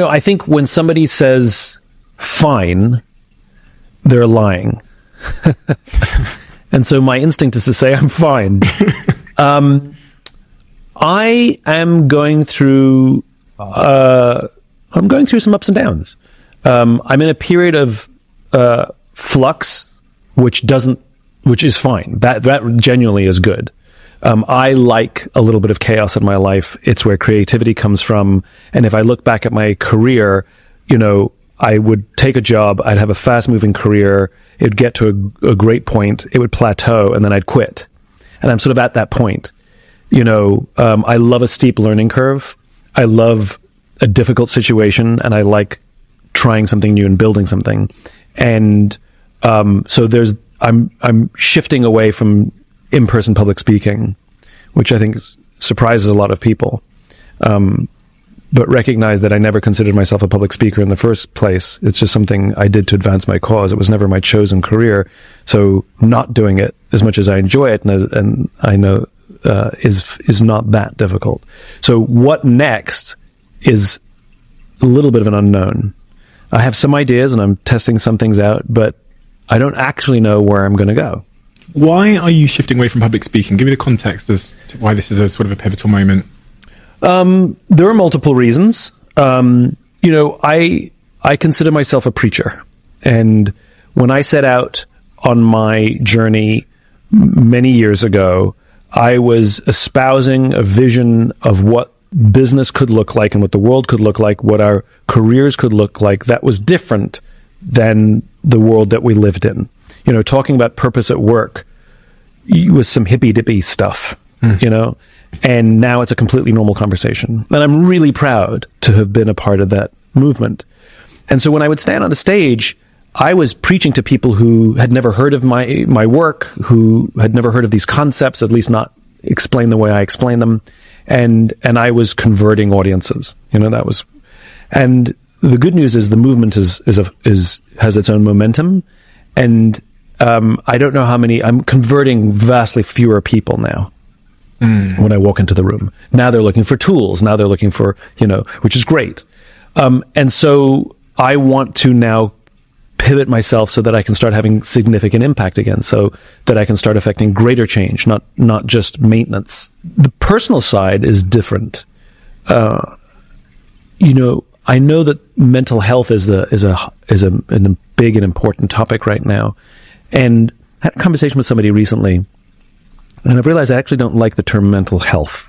I think when somebody says fine, they're lying. And so my instinct is to say I'm fine. I am going through some ups and downs. I'm in a period of flux, which is fine. That genuinely is good. I like a little bit of chaos in my life. It's where creativity comes from. And if I look back at my career, I would take a job, I'd have a fast-moving career, it would get to a great point, it would plateau, and then I'd quit. And I'm sort of at that point. I love a steep learning curve. I love a difficult situation, and I like trying something new and building something. And so I'm shifting away from in-person public speaking, which I think surprises a lot of people. But recognize that I never considered myself a public speaker in the first place. It's just something I did to advance my cause. It was never my chosen career. So not doing it, as much as I enjoy it, and I know is not that difficult. So what next is a little bit of an unknown. I have some ideas and I'm testing some things out, but I don't actually know where I'm going to go. Why are you shifting away from public speaking? Give me the context as to why this is a sort of a pivotal moment. There are multiple reasons. I consider myself a preacher. And when I set out on my journey many years ago, I was espousing a vision of what business could look like and what the world could look like, what our careers could look like that was different than the world that we lived in. Talking about purpose at work was some hippy-dippy stuff, and now it's a completely normal conversation. And I'm really proud to have been a part of that movement. And so when I would stand on a stage, I was preaching to people who had never heard of my work, who had never heard of these concepts, at least not explained the way I explain them. And I was converting audiences. That was, and the good news is the movement has its own momentum. And I don't know how many, I'm converting vastly fewer people now. When I walk into the room. Now they're looking for tools. Now they're looking for, which is great. And so I want to now pivot myself so that I can start having significant impact again, so that I can start affecting greater change, not just maintenance. The personal side is different. I know that mental health is a big and important topic right now. And I had a conversation with somebody recently, and I've realized I actually don't like the term mental health.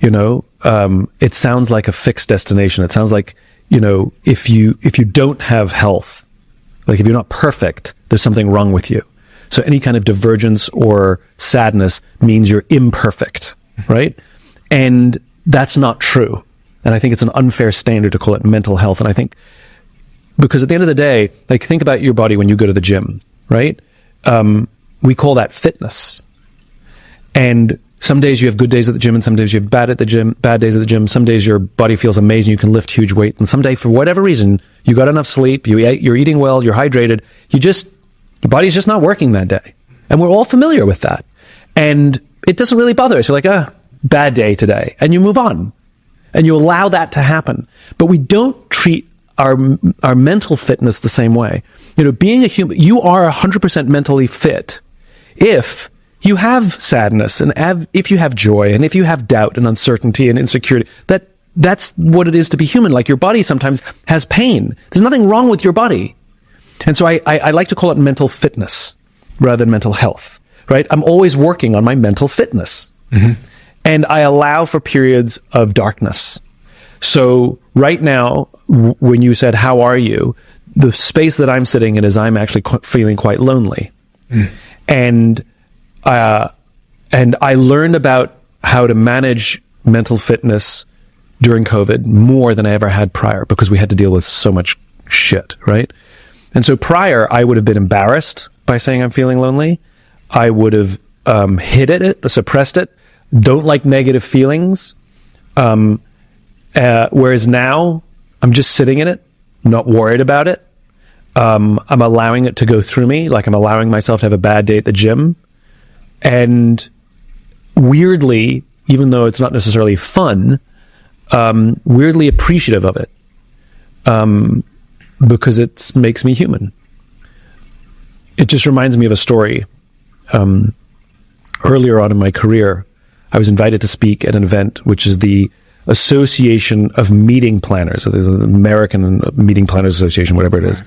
It sounds like a fixed destination. It sounds like, if you don't have health, like if you're not perfect, there's something wrong with you. So any kind of divergence or sadness means you're imperfect, right? And that's not true. And I think it's an unfair standard to call it mental health. And I think, because at the end of the day, like, think about your body when you go to the gym, right? We call that fitness. And some days you have good days at the gym, and some days you have bad days at the gym. Some days your body feels amazing, you can lift huge weight. And some day, for whatever reason, you got enough sleep, you're eating well, you're hydrated, your body's just not working that day. And we're all familiar with that. And it doesn't really bother us. You're like, bad day today. And you move on. And you allow that to happen. But we don't treat our mental fitness the same way. Being a human, you are 100% mentally fit if you have sadness, and if you have joy, and if you have doubt and uncertainty and insecurity. That's what it is to be human. Like, your body sometimes has pain. There's nothing wrong with your body. And so I like to call it mental fitness rather than mental health, right? I'm always working on my mental fitness. Mm-hmm. And I allow for periods of darkness. So right now, when you said, how are you? The space that I'm sitting in is I'm actually feeling quite lonely. Mm. And I learned about how to manage mental fitness during COVID more than I ever had prior, because we had to deal with so much shit, right? And so prior, I would have been embarrassed by saying I'm feeling lonely. I would have hid it, suppressed it, don't like negative feelings. Whereas now, I'm just sitting in it, not worried about it. I'm allowing it to go through me, like I'm allowing myself to have a bad day at the gym. And weirdly, even though it's not necessarily fun, weirdly appreciative of it. because it makes me human. It just reminds me of a story. Earlier on in my career, I was invited to speak at an event, which is the Association of Meeting Planners. So there's an American Meeting Planners Association, whatever it is.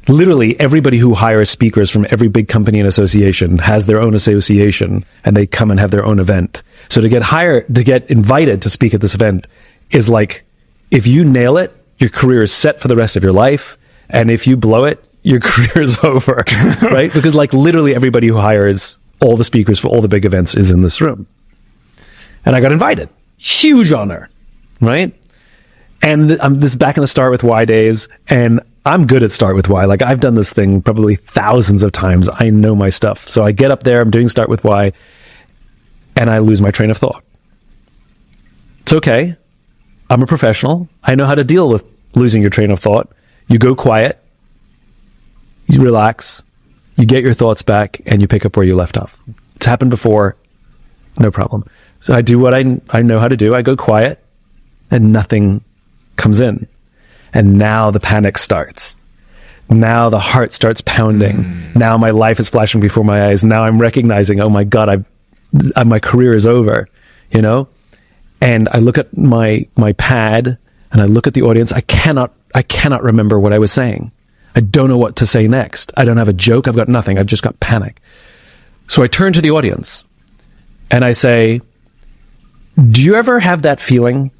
Literally, everybody who hires speakers from every big company and association has their own association, and they come and have their own event. So to get invited to speak at this event is like, if you nail it, your career is set for the rest of your life. And if you blow it, your career is over, right? Because like literally everybody who hires all the speakers for all the big events is in this room. And I got invited. Huge honor, right? And this is back in the Start With Why days, and I'm good at Start With Why. Like, I've done this thing probably thousands of times. I know my stuff. So I get up there, I'm doing Start With Why, and I lose my train of thought. It's okay. I'm a professional. I know how to deal with losing your train of thought. You go quiet, you relax, you get your thoughts back, and you pick up where you left off. It's happened before, no problem. So I do what I know how to do. I go quiet, and nothing comes in. And now the panic starts. Now the heart starts pounding. Now my life is flashing before my eyes. Now I'm recognizing, oh my God, my career is over, you know? And I look at my pad, and I look at the audience. I cannot remember what I was saying. I don't know what to say next. I don't have a joke. I've got nothing. I've just got panic. So I turn to the audience and I say, do you ever have that feeling,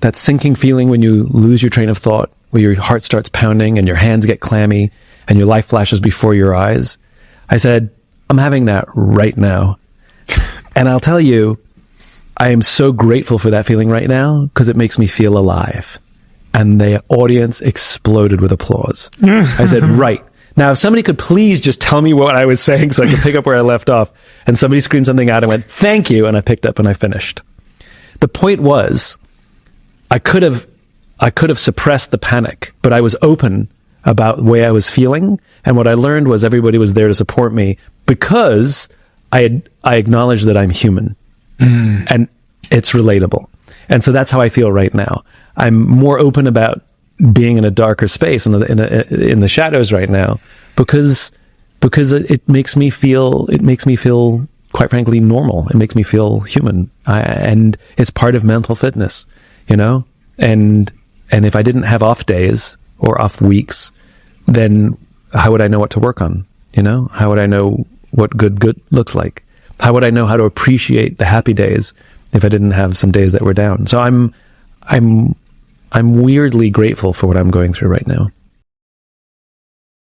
that sinking feeling when you lose your train of thought, where your heart starts pounding and your hands get clammy and your life flashes before your eyes? I said, I'm having that right now. And I'll tell you, I am so grateful for that feeling right now because it makes me feel alive. And the audience exploded with applause. I said, right. Now, if somebody could please just tell me what I was saying so I could pick up where I left off, and somebody screamed something out and went, thank you, and I picked up and I finished. The point was, I could have suppressed the panic, but I was open about the way I was feeling, and what I learned was everybody was there to support me because I acknowledged that I'm human, and it's relatable. And so that's how I feel right now. I'm more open about being in a darker space in the shadows right now because it makes me feel quite frankly normal. It makes me feel human, and it's part of mental fitness, you know. And if I didn't have off days or off weeks, then how would I know what to work on? You know, how would I know what good looks like? How would I know how to appreciate the happy days if I didn't have some days that were down? So I'm weirdly grateful for what I'm going through right now.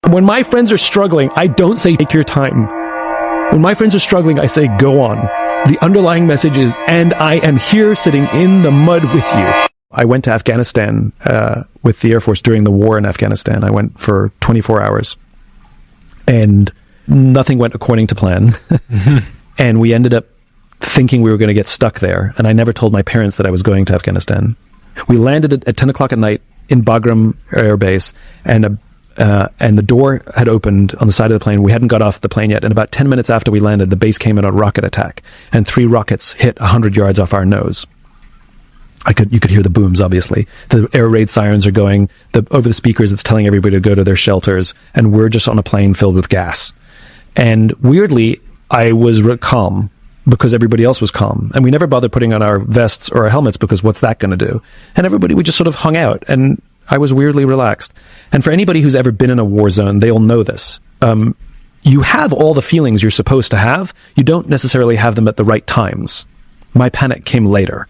When my friends are struggling, I don't say, take your time. When my friends are struggling, I say, go on. The underlying message is, and I am here sitting in the mud with you. I went to Afghanistan with the Air Force during the war in Afghanistan. I went for 24 hours. And nothing went according to plan. And we ended up thinking we were going to get stuck there. And I never told my parents that I was going to Afghanistan. We landed at 10 o'clock at night in Bagram Air Base, and the door had opened on the side of the plane. We hadn't got off the plane yet. And about 10 minutes after we landed, the base came in a rocket attack, and 3 rockets hit 100 yards off our nose. You could hear the booms, obviously. The air raid sirens are going. Over the speakers, it's telling everybody to go to their shelters, and we're just on a plane filled with gas. And weirdly, I was calm because everybody else was calm. And we never bothered putting on our vests or our helmets because what's that going to do? And we just sort of hung out, and I was weirdly relaxed. And for anybody who's ever been in a war zone, they'll know this. You have all the feelings you're supposed to have. You don't necessarily have them at the right times. My panic came later.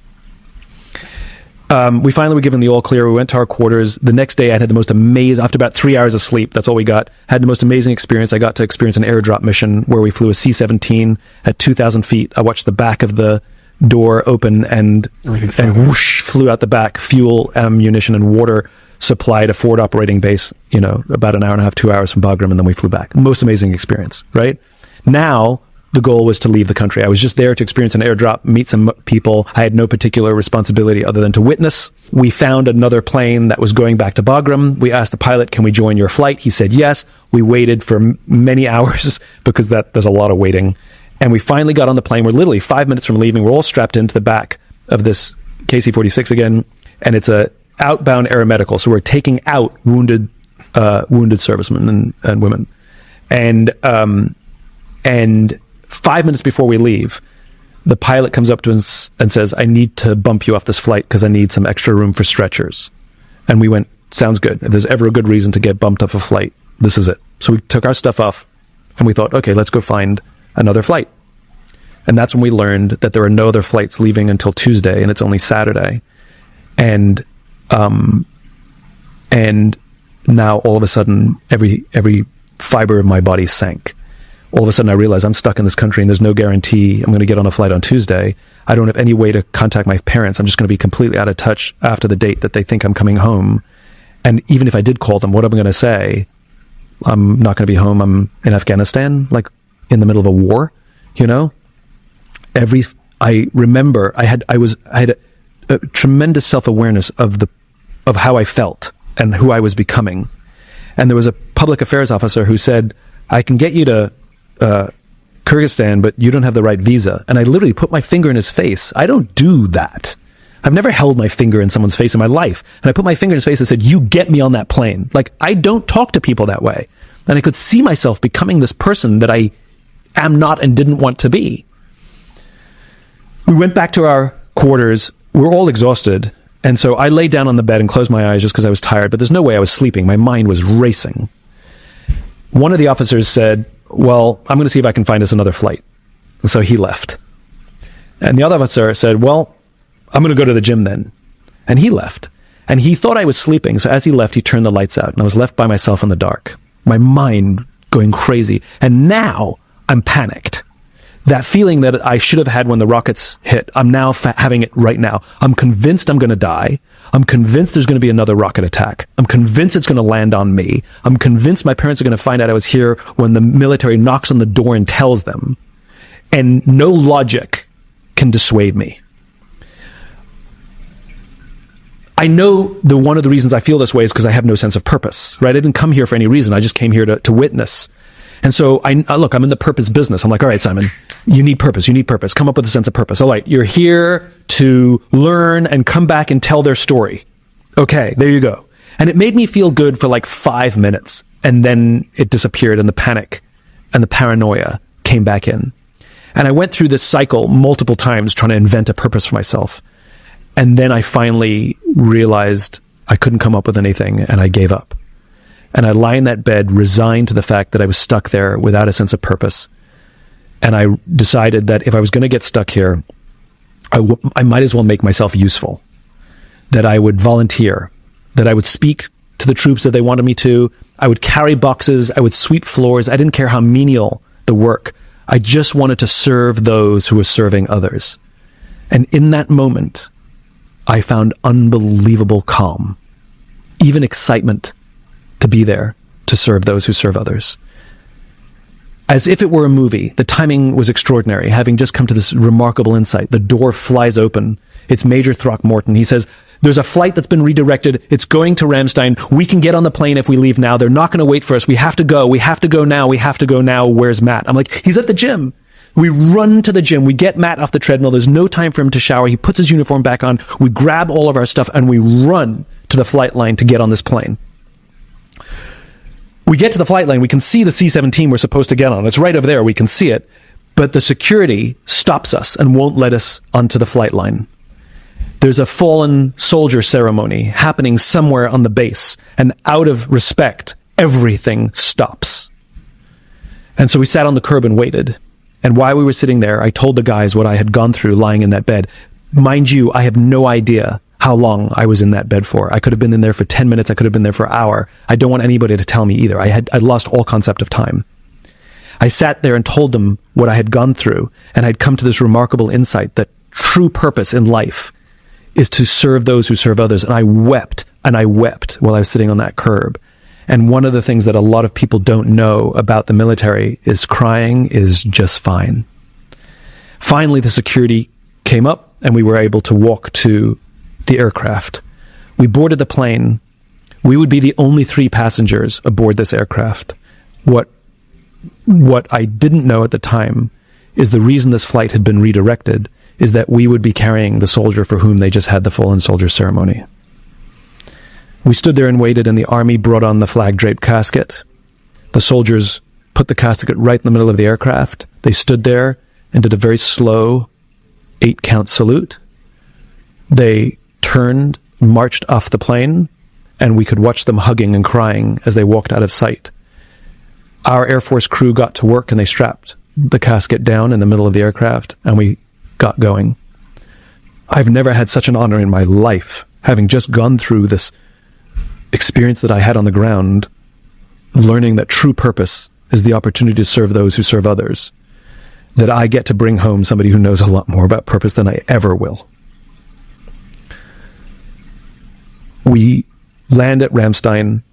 We finally were given the all clear. We went to our quarters. The next day I had the most amazing, after about 3 hours of sleep, that's all we got, had the most amazing experience. I got to experience an airdrop mission where we flew a C-17 at 2,000 feet. I watched the back of the door open and whoosh, flew out the back, fuel, ammunition, and water supply to forward operating base, about an hour and a half, 2 hours from Bagram, and then we flew back. Most amazing experience, right? Now, the goal was to leave the country. I was just there to experience an airdrop, meet some people. I had no particular responsibility other than to witness. We found another plane that was going back to Bagram. We asked the pilot, can we join your flight? He said yes. We waited for many hours because there's a lot of waiting. And we finally got on the plane. We're literally 5 minutes from leaving. We're all strapped into the back of this KC-46 again. And it's a outbound aeromedical. So we're taking out wounded servicemen and women. And 5 minutes before we leave, the pilot comes up to us and says, I need to bump you off this flight because I need some extra room for stretchers. And we went, sounds good. If there's ever a good reason to get bumped off a flight, this is it. So we took our stuff off and we thought, okay, let's go find another flight. And that's when we learned that there are no other flights leaving until Tuesday, and it's only Saturday. And now all of a sudden, every fiber of my body sank. All of a sudden I realized I'm stuck in this country and there's no guarantee I'm going to get on a flight on Tuesday. I don't have any way to contact my parents. I'm just going to be completely out of touch after the date that they think I'm coming home. And even if I did call them, what am I going to say? I'm not going to be home. I'm in Afghanistan, like in the middle of a war, you know? I remember I had a tremendous self-awareness of how I felt and who I was becoming. And there was a public affairs officer who said, I can get you to Kyrgyzstan, but you don't have the right visa. And I literally put my finger in his face. I don't do that. I've never held my finger in someone's face in my life. And I put my finger in his face and said, you get me on that plane. Like, I don't talk to people that way. And I could see myself becoming this person that I am not and didn't want to be. We went back to our quarters. We were all exhausted. And so I lay down on the bed and closed my eyes just because I was tired, but there's no way I was sleeping. My mind was racing. One of the officers said, well, I'm going to see if I can find us another flight. And so he left. And the other officer said, well, I'm going to go to the gym then. And he left. And he thought I was sleeping. So as he left, he turned the lights out and I was left by myself in the dark. My mind going crazy. And now I'm panicked. That feeling that I should have had when the rockets hit, I'm now having it right now. I'm convinced I'm going to die. I'm convinced there's going to be another rocket attack. I'm convinced it's going to land on me. I'm convinced my parents are going to find out I was here when the military knocks on the door and tells them. And no logic can dissuade me. I know one of the reasons I feel this way is because I have no sense of purpose, right? I didn't come here for any reason. I just came here to witness. And so look, I'm in the purpose business. I'm like, all right, Simon, you need purpose. You need purpose. Come up with a sense of purpose. All right, you're here to learn and come back and tell their story. Okay, there you go. And it made me feel good for like 5 minutes. And then it disappeared and the panic and the paranoia came back in. And I went through this cycle multiple times trying to invent a purpose for myself. And then I finally realized I couldn't come up with anything and I gave up. And I lie in that bed, resigned to the fact that I was stuck there without a sense of purpose. And I decided that if I was going to get stuck here, I might as well make myself useful. That I would volunteer. That I would speak to the troops that they wanted me to. I would carry boxes. I would sweep floors. I didn't care how menial the work. I just wanted to serve those who were serving others. And in that moment, I found unbelievable calm. Even excitement to be there to serve those who serve others. As if it were a movie, the timing was extraordinary. Having just come to this remarkable insight, the door flies open. It's Major Throckmorton. He says, there's a flight that's been redirected. It's going to Ramstein. We can get on the plane if we leave now. They're not going to wait for us. We have to go. We have to go now. We have to go now. Where's Matt? I'm like, he's at the gym. We run to the gym. We get Matt off the treadmill. There's no time for him to shower. He puts his uniform back on. We grab all of our stuff and we run to the flight line to get on this plane. We get to the flight line. We can see the C-17 we're supposed to get on. It's right over there. We can see it. But the security stops us and won't let us onto the flight line. There's a fallen soldier ceremony happening somewhere on the base. And out of respect, everything stops. And so we sat on the curb and waited. And while we were sitting there, I told the guys what I had gone through lying in that bed. Mind you, I have no idea how long I was in that bed for. I could have been in there for 10 minutes. I could have been there for an hour. I don't want anybody to tell me either. I lost all concept of time. I sat there and told them what I had gone through, and I'd come to this remarkable insight that true purpose in life is to serve those who serve others. And I wept while I was sitting on that curb. And one of the things that a lot of people don't know about the military is crying is just fine. Finally, the security came up and we were able to walk to the aircraft. We boarded the plane. We would be the only 3 passengers aboard this aircraft. What I didn't know at the time is the reason this flight had been redirected is that we would be carrying the soldier for whom they just had the fallen soldier ceremony. We stood there and waited, and the army brought on the flag-draped casket. The soldiers put the casket right in the middle of the aircraft. They stood there and did a very slow 8-count salute. They turned, marched off the plane, and we could watch them hugging and crying as they walked out of sight. Our Air Force crew got to work, and they strapped the casket down in the middle of the aircraft, and we got going. I've never had such an honor in my life, having just gone through this experience that I had on the ground, learning that true purpose is the opportunity to serve those who serve others, that I get to bring home somebody who knows a lot more about purpose than I ever will. We land at Ramstein,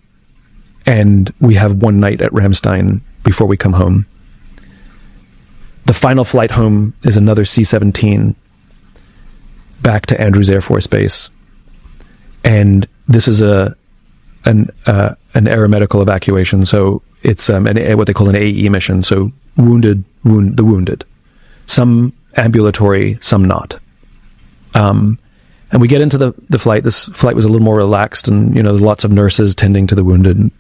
and we have one night at Ramstein before we come home. The final flight home is another C-17 back to Andrews Air Force Base. And this is an aeromedical evacuation, so it's what they call an AE mission, so the wounded. Some ambulatory, some not. And we get into the flight. This flight was a little more relaxed, and there's lots of nurses tending to the wounded.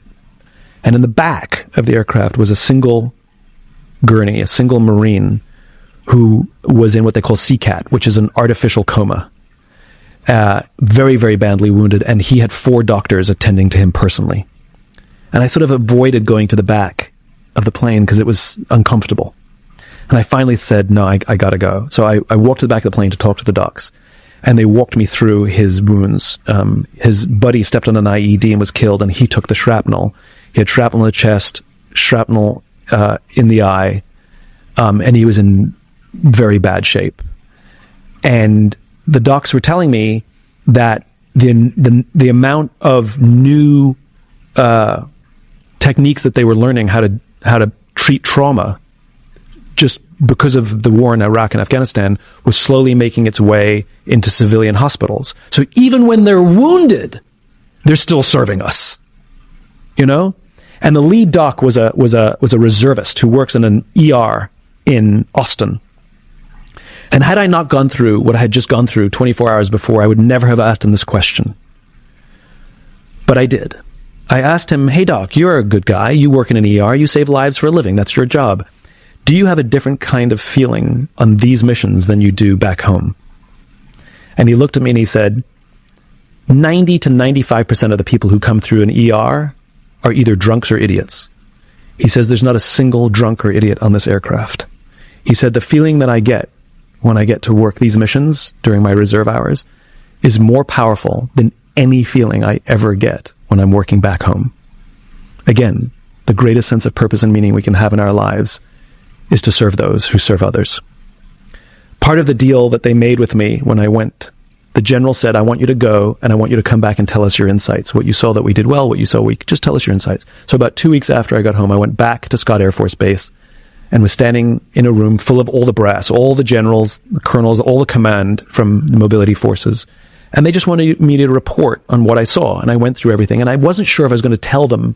And in the back of the aircraft was a single gurney, a single Marine who was in what they call CCAT, which is an artificial coma. Very, very badly wounded, and he had 4 doctors attending to him personally. And I sort of avoided going to the back of the plane because it was uncomfortable. And I finally said, no, I gotta go. So I walked to the back of the plane to talk to the docs, and they walked me through his wounds. His buddy stepped on an IED and was killed, and he took the shrapnel. He had shrapnel in the chest, shrapnel in the eye, and he was in very bad shape. And the docs were telling me that the amount of new techniques that they were learning how to treat trauma just because of the war in Iraq and Afghanistan was slowly making its way into civilian hospitals. So even when they're wounded, they're still serving us. And the lead doc was a reservist who works in an ER in Austin. And had I not gone through what I had just gone through 24 hours before, I would never have asked him this question. But I did. I asked him, hey doc, you're a good guy. You work in an ER. You save lives for a living. That's your job. Do you have a different kind of feeling on these missions than you do back home? And he looked at me and he said, 90 to 95% of the people who come through an ER are either drunks or idiots. He says there's not a single drunk or idiot on this aircraft. He said the feeling that I get when I get to work these missions during my reserve hours is more powerful than any feeling I ever get when I'm working back home. Again, the greatest sense of purpose and meaning we can have in our lives is to serve those who serve others. Part of the deal that they made with me when I went, the general said, I want you to go and I want you to come back and tell us your insights. What you saw that we did well, what you saw weak, just tell us your insights. So about 2 weeks after I got home, I went back to Scott Air Force Base and was standing in a room full of all the brass, all the generals, the colonels, all the command from the mobility forces. And they just wanted me to report on what I saw. And I went through everything. And I wasn't sure if I was going to tell them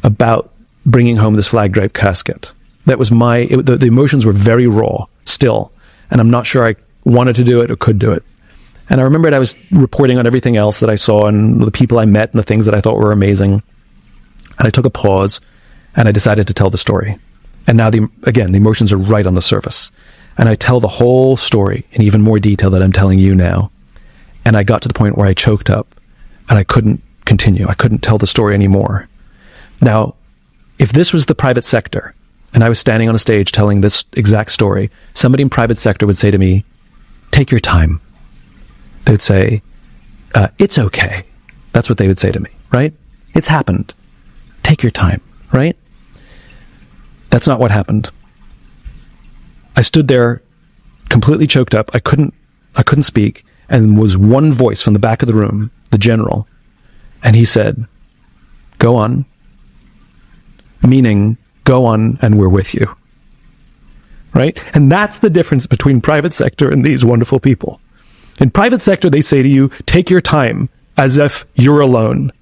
about bringing home this flag-draped casket. That was the emotions were very raw still. And I'm not sure I wanted to do it or could do it. And I remembered I was reporting on everything else that I saw and the people I met and the things that I thought were amazing. And I took a pause and I decided to tell the story. And now, the emotions are right on the surface. And I tell the whole story in even more detail than I'm telling you now. And I got to the point where I choked up and I couldn't continue. I couldn't tell the story anymore. Now, if this was the private sector and I was standing on a stage telling this exact story, somebody in private sector would say to me, take your time. They would say, it's okay. That's what they would say to me, right? It's happened. Take your time, right? That's not what happened. I stood there completely choked up. I couldn't speak, and was one voice from the back of the room, the general, and he said, go on, meaning go on and we're with you. Right? And that's the difference between private sector and these wonderful people. In private sector, they say to you, take your time as if you're alone.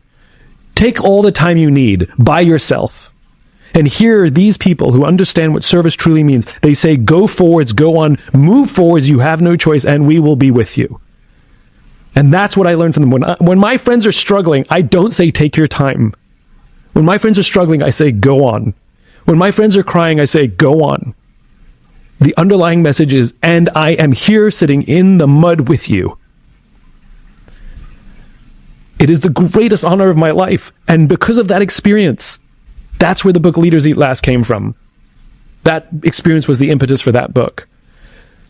Take all the time you need by yourself. And here are these people who understand what service truly means. They say, go forwards, go on, move forwards, you have no choice, and we will be with you. And that's what I learned from them. When my friends are struggling, I don't say, take your time. When my friends are struggling, I say, go on. When my friends are crying, I say, go on. The underlying message is, and I am here sitting in the mud with you. It is the greatest honor of my life. And because of that experience, that's where the book Leaders Eat Last came from. That experience was the impetus for that book.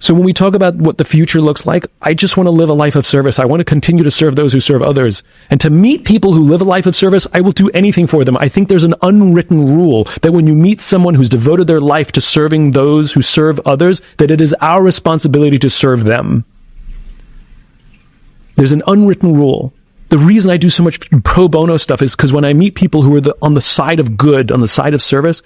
So when we talk about what the future looks like, I just want to live a life of service. I want to continue to serve those who serve others. And to meet people who live a life of service, I will do anything for them. I think there's an unwritten rule that when you meet someone who's devoted their life to serving those who serve others, that it is our responsibility to serve them. There's an unwritten rule. The reason I do so much pro bono stuff is because when I meet people who are on the side of good, on the side of service,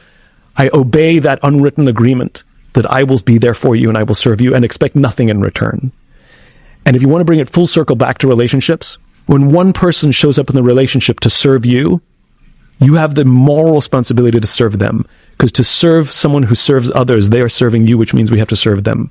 I obey that unwritten agreement that I will be there for you and I will serve you and expect nothing in return. And if you want to bring it full circle back to relationships, when one person shows up in the relationship to serve you, you have the moral responsibility to serve them. Because to serve someone who serves others, they are serving you, which means we have to serve them.